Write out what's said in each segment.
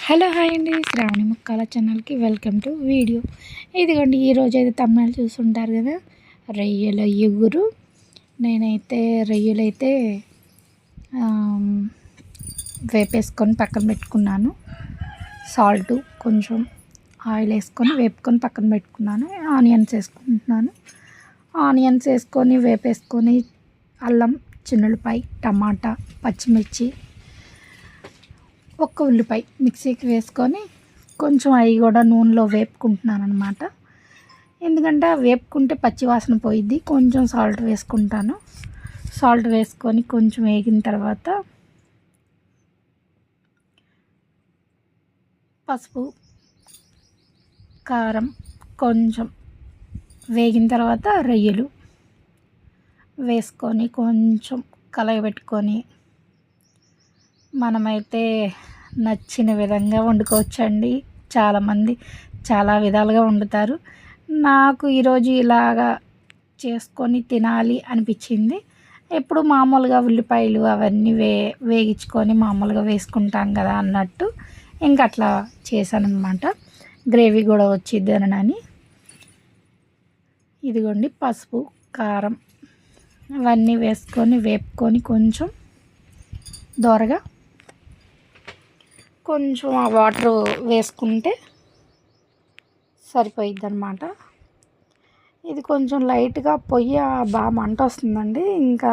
Hello hi అండి, శ్రావణి ముక్కాల ఛానల్కి welcome to video. ఇదిగోండి ఈరోజు అయితే తమిళనాడు చూస్తుంటారు కదా, రొయ్యల ఎగురు. నేనైతే రొయ్యలైతే వేపేసుకొని పక్కన పెట్టుకున్నాను. సాల్ట్ కొంచెం ఆయిల్ వేసుకొని వేపుకొని పక్కన పెట్టుకున్నాను. ఆనియన్స్ వేసుకుంటున్నాను. ఆనియన్స్ వేసుకొని వేపేసుకొని అల్లం, చిన్నులపాయ, టమాటా, పచ్చిమిర్చి, ఒక్క ఉల్లిపాయ మిక్సీకి వేసుకొని కొంచెం అవి కూడా నూనెలో వేపుకుంటున్నాను అనమాట. ఎందుకంటే వేపుకుంటే పచ్చివాసన పోయిద్ది. కొంచెం సాల్ట్ వేసుకుంటాను. సాల్ట్ వేసుకొని కొంచెం వేగిన తర్వాత పసుపు, కారం కొంచెం వేగిన తర్వాత రొయ్యలు వేసుకొని కొంచెం కలయబెట్టుకొని మనమైతే నచ్చిన విధంగా వండుకోవచ్చండి. చాలామంది చాలా విధాలుగా వండుతారు. నాకు ఈరోజు ఇలాగా చేసుకొని తినాలి అనిపించింది. ఎప్పుడు మామూలుగా ఉల్లిపాయలు అవన్నీ వేగించుకొని మామూలుగా వేసుకుంటాం కదా అన్నట్టు ఇంక అట్లా చేశాను అనమాట. గ్రేవీ కూడా వచ్చిద్దని. ఇదిగోండి పసుపు, కారం అవన్నీ వేసుకొని వేపుకొని కొంచెం దోరగా కొంచెం ఆ వాటర్ వేసుకుంటే సరిపోయిద్ది అనమాట. ఇది కొంచెం లైట్గా పొయ్యి బాగా మంట వస్తుందండి. ఇంకా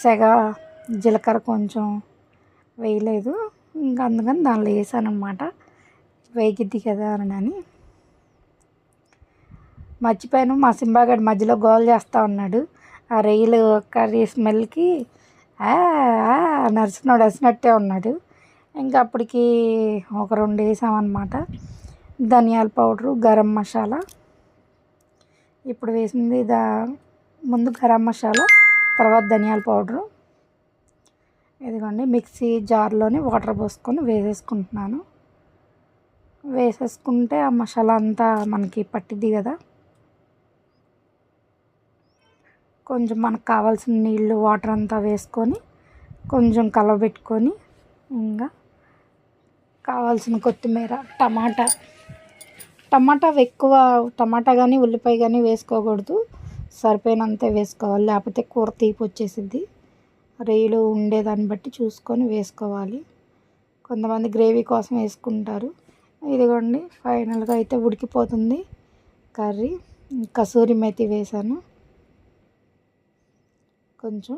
సెగ జీలకర్ర కొంచెం వేయలేదు. ఇంకా అందుకని దానిలో వేసాను అనమాట. వేగిద్ది కదా అని మర్చిపోయాను. మా సింబాగడ్ మధ్యలో గోల్ చేస్తూ ఉన్నాడు. ఆ రొయ్యలు కర్రీ స్మెల్కి నడిచినట్టే ఉన్నాడు. ఇంకా అప్పటికి ఒక 2 వేసామన్నమాట. ధనియాల పౌడరు, గరం మసాలా. ఇప్పుడు వేసింది ముందు గరం మసాలా, తర్వాత ధనియాల పౌడరు. ఇదిగోండి మిక్సీ జార్లోనే వాటర్ పోసుకొని వేసేసుకుంటున్నాను. వేసేసుకుంటే ఆ మసాలా అంతా మనకి పట్టిద్ది కదా. కొంచెం మనకు కావాల్సిన నీళ్ళు వాటర్ అంతా వేసుకొని కొంచెం కలవబెట్టుకొని ఇంకా కావాల్సిన కొత్తిమీర, టమాటా ఎక్కువ టమాటా కానీ ఉల్లిపాయ కానీ వేసుకోకూడదు. సరిపోయినంతే వేసుకోవాలి, లేకపోతే కూర తీపి వచ్చేసిద్ది. రొయ్యలు ఉండేదాన్ని బట్టి చూసుకొని వేసుకోవాలి. కొంతమంది గ్రేవీ కోసం వేసుకుంటారు. ఇదిగోండి ఫైనల్గా అయితే ఉడికిపోతుంది కర్రీ. కసూరి మేతి వేసాను. కొంచెం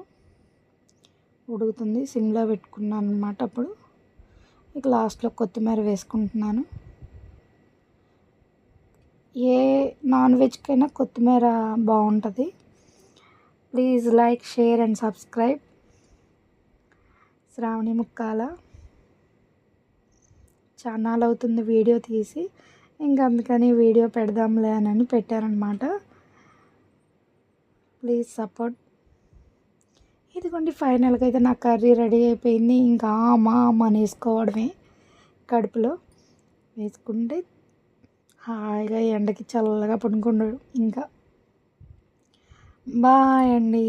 ఉడుకుతుంది, సిమ్లో పెట్టుకున్నాను అన్నమాట. అప్పుడు ఇక లాస్ట్లో కొత్తిమీర వేసుకుంటున్నాను. ఏ నాన్ వెజ్కైనా కొత్తిమీర బాగుంటుంది. Please like, share and subscribe. Sravani Mukkala channel అవుతుంది వీడియో తీసి, ఇంకా అందుకని వీడియో పెడదాంలే అని పెట్టారనమాట. Please support. ఇదిగోండి ఫైనల్గా అయితే నా కర్రీ రెడీ అయిపోయింది. ఇంకా అమ్మ అని వేసుకోవడమే. కడుపులో వేసుకుంటే హాయిగా ఎండకి చల్లగా పడుకున్నాడు. ఇంకా బాయ్ అండి.